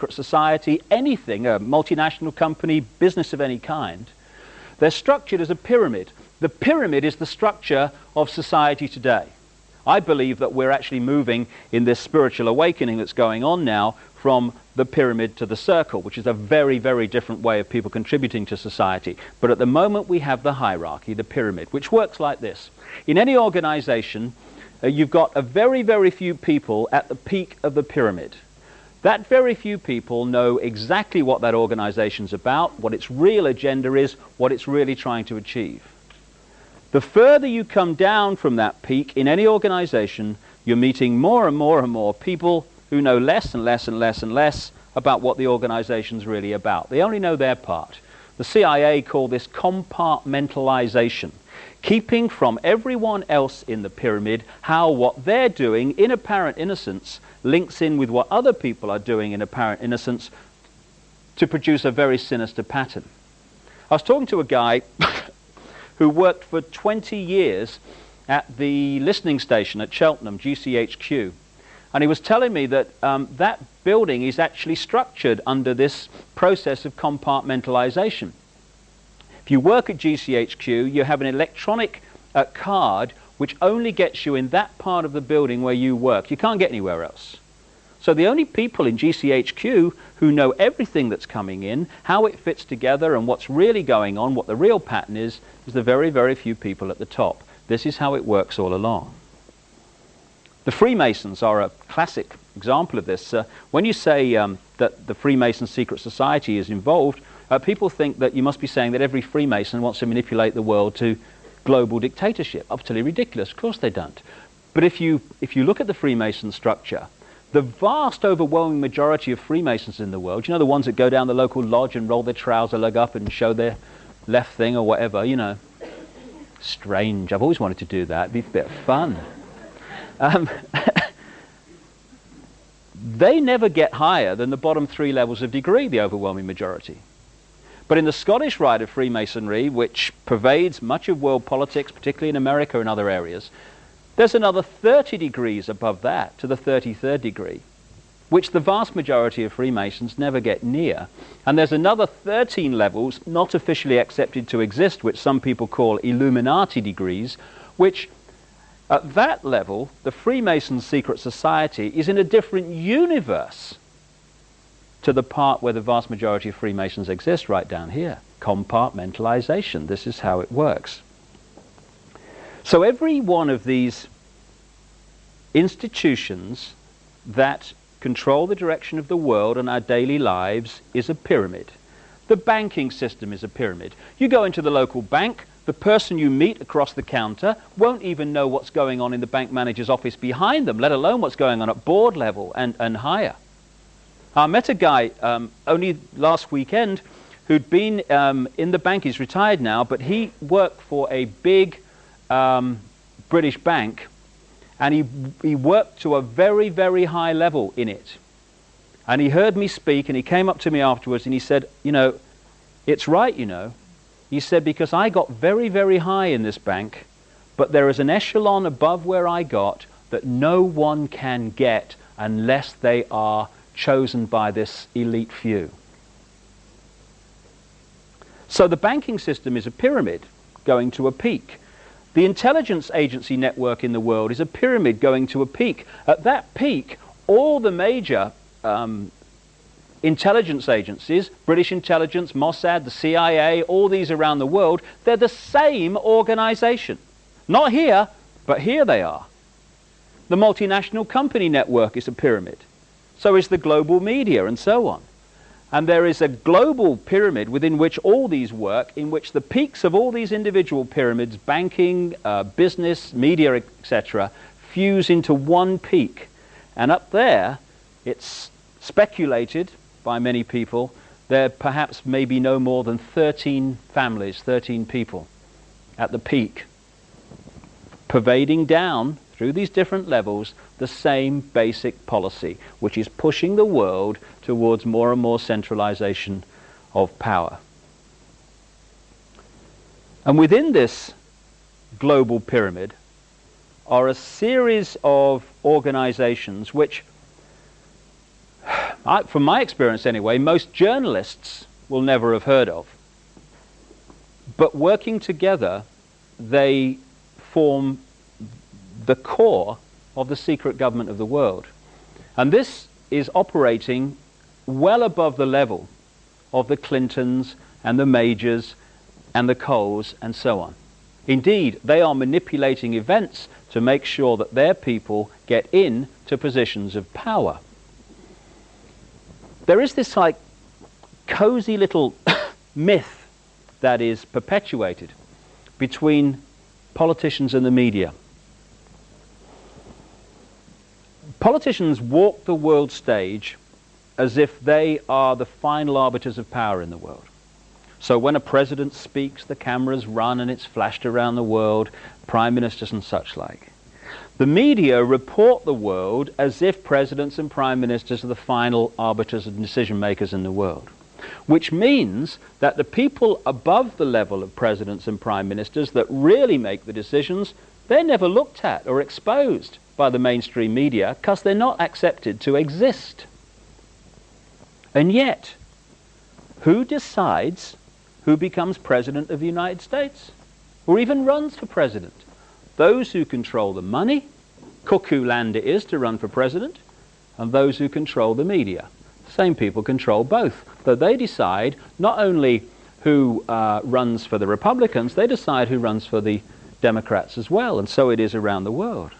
secret society, anything, a multinational company, business of any kind, they're structured as a pyramid. The pyramid is the structure of society today. I believe that we're actually moving in this spiritual awakening that's going on now from the pyramid to the circle, which is a very, very different way of people contributing to society. But at the moment we have the hierarchy, the pyramid, which works like this. In any organization, you've got a very, very few people at the peak of the pyramid. That very few people know exactly what that organization's about, what its real agenda is, what it's really trying to achieve. The further you come down from that peak in any organization, you're meeting more and more and more people who know less and less and less and less about what the organization's really about. They only know their part. The CIA call this compartmentalization, keeping from everyone else in the pyramid how what they're doing in apparent innocence links in with what other people are doing in apparent innocence to produce a very sinister pattern. I was talking to a guy who worked for 20 years at the listening station at Cheltenham, GCHQ. And he was telling me that that building is actually structured under this process of compartmentalization. If you work at GCHQ, you have an electronic card which only gets you in that part of the building where you work. You can't get anywhere else. So the only people in GCHQ who know everything that's coming in, how it fits together and what's really going on, what the real pattern is the very, very few people at the top. This is how it works all along. The Freemasons are a classic example of this. When you say that the Freemason secret society is involved, people think that you must be saying that every Freemason wants to manipulate the world to global dictatorship. Utterly ridiculous. Of course they don't. But if you look at the Freemason structure, the vast overwhelming majority of Freemasons in the world, you know, the ones that go down the local lodge and roll their trouser leg up and show their left thing or whatever, you know. Strange. I've always wanted to do that. It'd be a bit of fun. They never get higher than the bottom 3 levels of degree, the overwhelming majority. But in the Scottish Rite of Freemasonry, which pervades much of world politics, particularly in America and other areas, there's another 30 degrees above that to the 33rd degree, which the vast majority of Freemasons never get near. And there's another 13 levels not officially accepted to exist, which some people call Illuminati degrees, which at that level, the Freemason secret society is in a different universe to the part where the vast majority of Freemasons exist, right down here. Compartmentalization. This is how it works. So every one of these institutions that control the direction of the world and our daily lives is a pyramid. The banking system is a pyramid. You go into the local bank, the person you meet across the counter won't even know what's going on in the bank manager's office behind them, let alone what's going on at board level and higher. I met a guy only last weekend who'd been in the bank. He's retired now, but he worked for a big British bank, and he worked to a very, very high level in it. And he heard me speak, and he came up to me afterwards, and he said, you know, it's right, you know. He said, because I got very, very high in this bank, but there is an echelon above where I got that no one can get unless they are chosen by this elite few. So the banking system is a pyramid going to a peak. The intelligence agency network in the world is a pyramid going to a peak. At that peak, all the major intelligence agencies, British intelligence, Mossad, the CIA, all these around the world, they're the same organization. Not here, but here they are. The multinational company network is a pyramid. So is the global media and so on. And there is a global pyramid within which all these work, in which the peaks of all these individual pyramids, banking, business, media, etc., fuse into one peak. And up there, it's speculated by many people, there perhaps may be no more than 13 families, 13 people at the peak, pervading down through these different levels the same basic policy, which is pushing the world towards more and more centralization of power. And within this global pyramid are a series of organizations which from my experience anyway, most journalists will never have heard of. But working together, they form the core of the secret government of the world. And this is operating well above the level of the Clintons and the Majors and the Coles and so on. Indeed, they are manipulating events to make sure that their people get into positions of power. There is this like cozy little myth that is perpetuated between politicians and the media. Politicians walk the world stage as if they are the final arbiters of power in the world. So when a president speaks, the cameras run and it's flashed around the world, prime ministers and such like. The media report the world as if presidents and prime ministers are the final arbiters and decision makers in the world, which means that the people above the level of presidents and prime ministers that really make the decisions, they're never looked at or exposed by the mainstream media because they're not accepted to exist. And yet, who decides who becomes president of the United States or even runs for president? Those who control the money, cuckoo land it is to run for president, and those who control the media. Same people control both. So they decide not only who runs for the Republicans, they decide who runs for the Democrats as well, and so it is around the world.